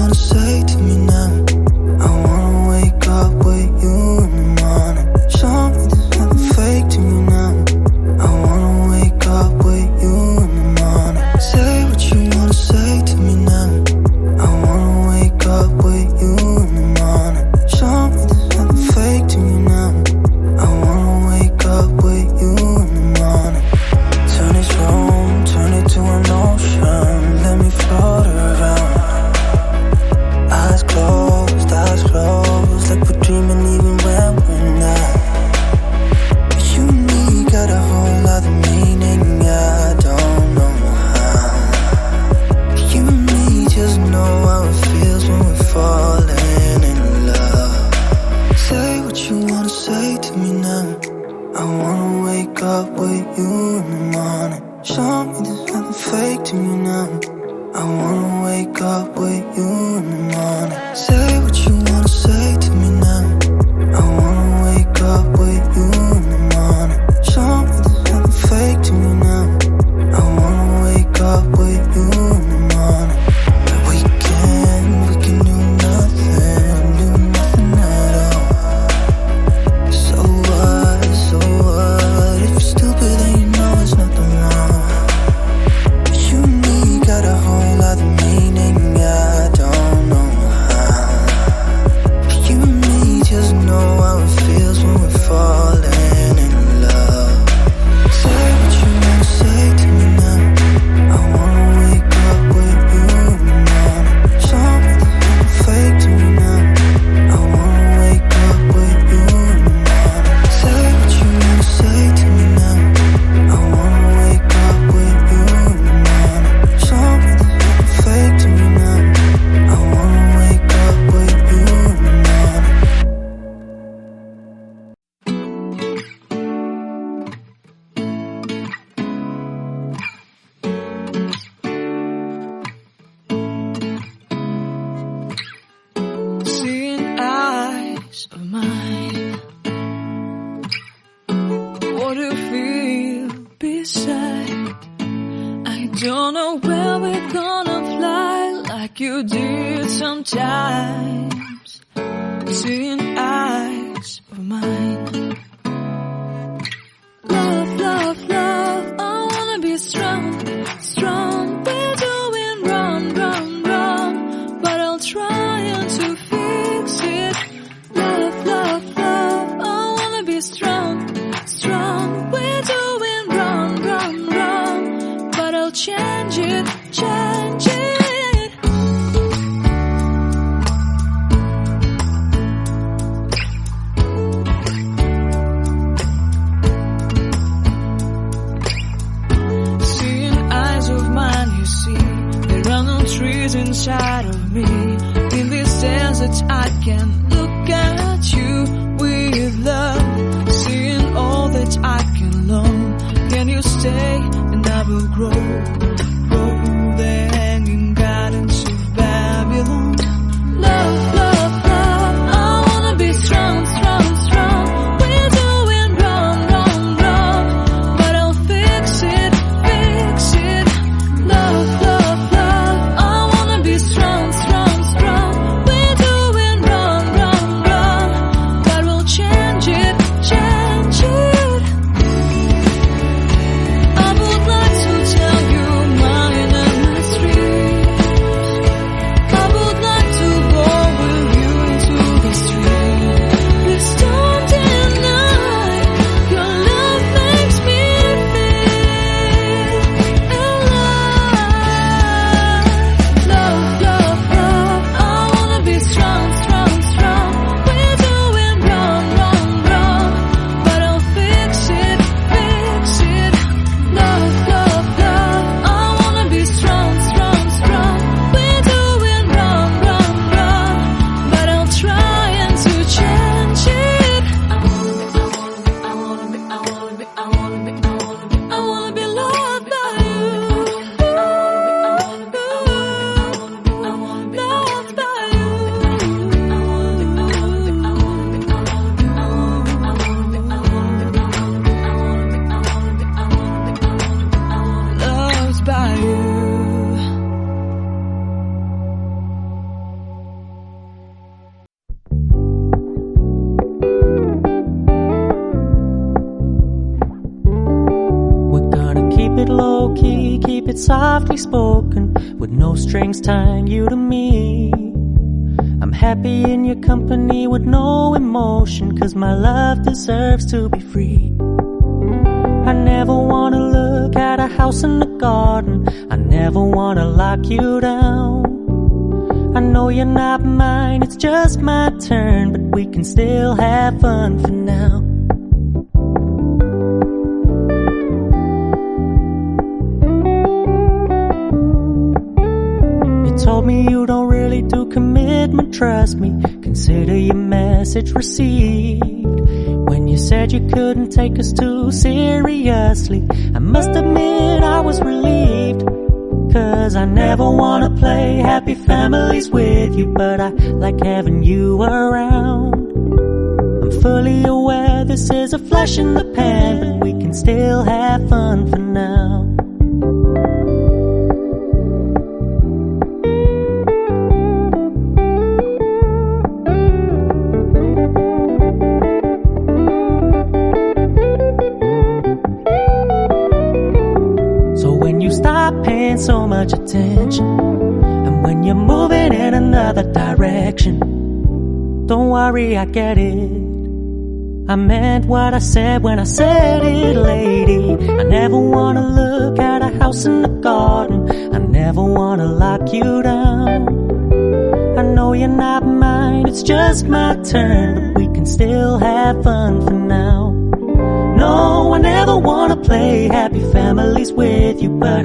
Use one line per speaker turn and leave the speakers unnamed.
wanna say to me now. I wanna wake up with you in the morning. Show me there's nothing fake to me now. I wanna wake up with you in the morning. Say what you wanna say to me now. I wanna wake up with you in the morning. Show me there's nothing fake to me now. I wanna wake up with you in the morning. Turn this room, turn it to an ocean. Let me float around. Eyes closed, like we're dreaming even when we're not. You and me got a whole other meaning, I don't know how. You and me just know how it feels when we're falling in love. Say what you wanna say to me now. I wanna wake up with you in the morning. Show me there's nothing fake to me now. I wanna wake up with you in the morning. Say what you wanna say to me now. I wanna wake up with you in the morning. Show me there's nothing fake to me now. I wanna wake up with you in the morning. We can do nothing at all. So what, if you're stupid then you know there's nothing wrong. You and me got a whole other meaning, I don't know how. You and me just know how it feels when we're falling in love. Say what you wanna say to me now. I wanna wake up with you in the morning. Show me there's nothing fake to me now. I wanna wake up with you in the morning. Say what you wanna say to me now. I wanna wake up with you in the morning. Show me there's nothing fake to me now. I wanna wake up with you in the morning.
Seeing eyes of mine, what do you feel beside? I don't know where we're gonna fly like you did sometimes. Seeing eyes of mine. Love, love, love, I wanna be strong, strong. We're doing wrong, wrong, wrong, but I'll try to fix it. Love, love, love, I wanna be strong, strong. We're doing wrong, wrong, wrong, but I'll change it, change it. Seeing eyes of mine, you see, there are no trees inside of me. In this desert I can look at you with love. Seeing all that I can learn. Can you stay and I will grow, grow the hanging gardens of Babylon. Love, love, love, I wanna be strong, strong, strong. We're doing wrong, wrong, wrong, but I'll fix it, fix it. Love, love, love, I wanna be strong, strong, strong. We're doing wrong, wrong,
it's softly spoken, with no strings tying you to me. I'm happy in your company with no emotion, 'cause my love deserves to be free. I never wanna look at a house in the garden, I never wanna lock you down. I know you're not mine, it's just my turn, but we can still have fun for now. You told me you don't really do commitment, trust me, consider your message received. When you said you couldn't take us too seriously, I must admit I was relieved. 'Cause I never wanna play happy families with you, but I like having you around. I'm fully aware this is a flash in the pan, but we can still have fun for now. So when you stop paying so much attention, and when you're moving in another direction, don't worry, I get it. I meant what I said when I said it, lady. I never wanna look at a house in the garden, I never wanna lock you down. I know you're not mine, it's just my turn, but we can still have fun for now. No, I never wanna play happy families with you, but